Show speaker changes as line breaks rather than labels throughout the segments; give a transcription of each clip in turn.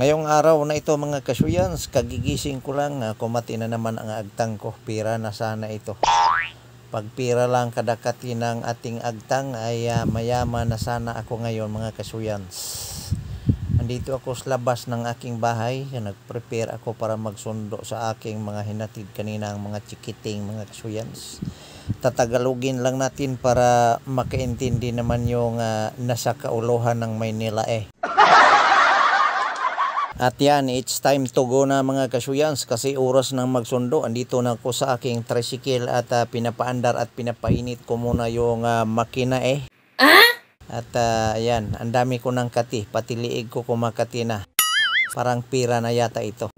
Ngayong araw na ito mga kasuyans, kagigising ko lang, kumati na naman ang agtang ko. Pira na sana ito. Pag pira lang kadakati ng ating agtang ay mayaman na sana ako ngayon mga kasuyans. Andito ako sa labas ng aking bahay. Nag-prepare ako para magsundo sa aking mga hinatid kanina ang mga chikiting mga kasuyans. Tatagalogin lang natin para makaintindi naman yung nasa kauluhan ng Maynila At yan, it's time to go na mga kasuyans kasi oras ng magsundo. Andito na ako sa aking tricycle at pinapaandar at pinapainit ko muna yung makina At ayan, ang dami ko ng kati, pati liig ko kumakati na. Parang pira na yata ito.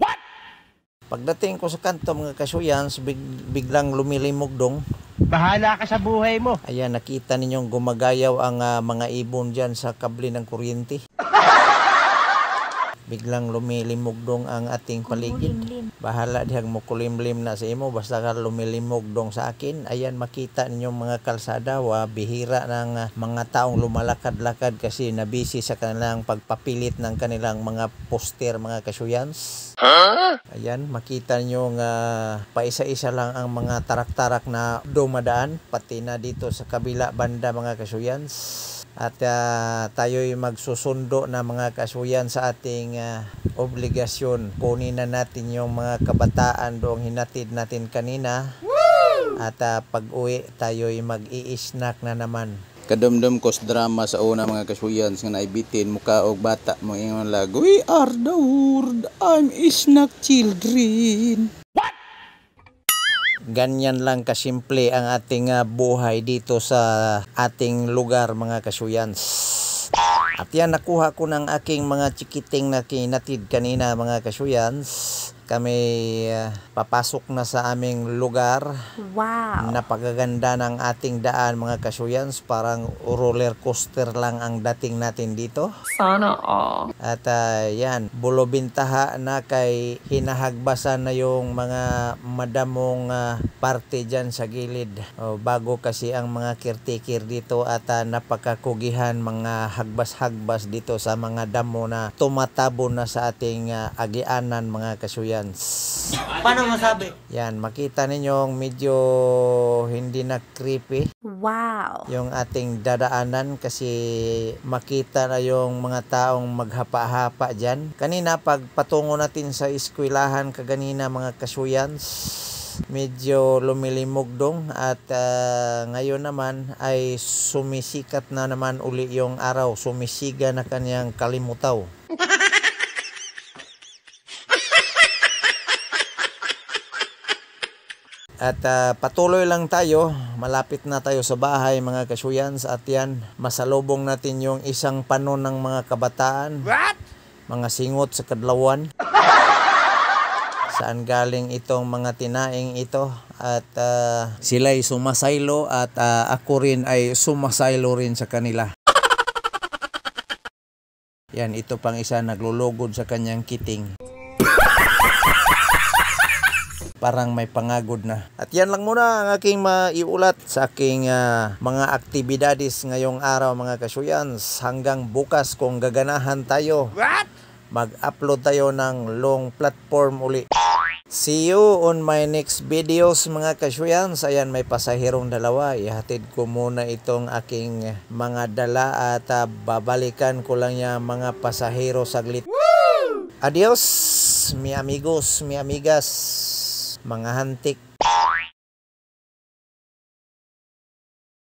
Pagdating ko sa kanto mga kasuyans, biglang lumilimog dong.
Bahala ka sa buhay mo.
Ayan, nakita ninyong gumagayaw ang mga ibon dyan sa kable ng kuryente. Biglang lumilimog dong ang ating paligid. Bahala dihang mo kulimlim na sa imo, basta ka lumilimog dong sa akin. Ayan, makita ninyong mga kalsada, bihira ng mga taong lumalakad-lakad kasi nabisi sa kanilang pagpapilit ng kanilang mga poster mga kasuyans. Ayan, makita nyo paisa-isa lang ang mga tarak-tarak na dumadaan, pati na dito sa kabila banda mga kasuyans. At tayo'y magsusundo na mga kasuyan sa ating obligasyon. Kunin na natin yung mga kabataan doong hinatid natin kanina. At pag uwi tayo'y mag-i-snack na naman.
Kadumdum ko sa drama sa una mga kasuyan nga naibitin mukha og bata mo ingon lag, "We are the world, I'm snack children."
Ganyan lang kasimple ang ating buhay dito sa ating lugar mga kasuyans. At yan, nakuha ko ng aking mga chikiting na kinatid kanina mga kasuyans. Kami papasok na sa aming lugar.
Wow!
Napakaganda ng ating daan mga kasuyans. Parang roller coaster lang ang dating natin dito.
Sana all.
At yan, bulobintaha na kay hinahagbasan na yung mga madamong parte dyan sa gilid. Bago kasi ang mga caretaker dito at napakakugihan mga hagbas-hagbas dito sa mga damo na tumatabo na sa ating agianan mga kasuyans.
Paano masabi?
Yan, makita ninyong medyo hindi na creepy.
Wow!
Yung ating dadaanan kasi makita na yung mga taong maghapa-hapa dyan. Kanina pag patungo natin sa eskwelahan kaganina mga kasuyans, medyo lumilimog dong at ngayon naman ay sumisikat na naman uli yung araw. Sumisiga na kanyang kalimutaw. At patuloy lang tayo, malapit na tayo sa bahay mga kasuyans. At yan, masalubong natin yung isang panon ng mga kabataan.
What?
Mga singot sa kadlawan. Saan galing itong mga tinaing ito. At sila'y sumasaylo at ako rin ay sumasaylo rin sa kanila. Yan, ito pang isa naglulugod sa kanyang kiting. Parang may pangagod na. At yan lang muna ang aking maiulat sa aking mga aktibidades ngayong araw mga kasuyans. Hanggang bukas kung gaganahan tayo.
What?
Mag-upload tayo ng long platform uli. See you on my next videos mga kasuyans. Ayan, may pasahirong dalawa. Ihatid ko muna itong aking mga dala at babalikan ko lang yung mga pasahero saglit. Adios, mi amigos, mi amigas, mga hantik.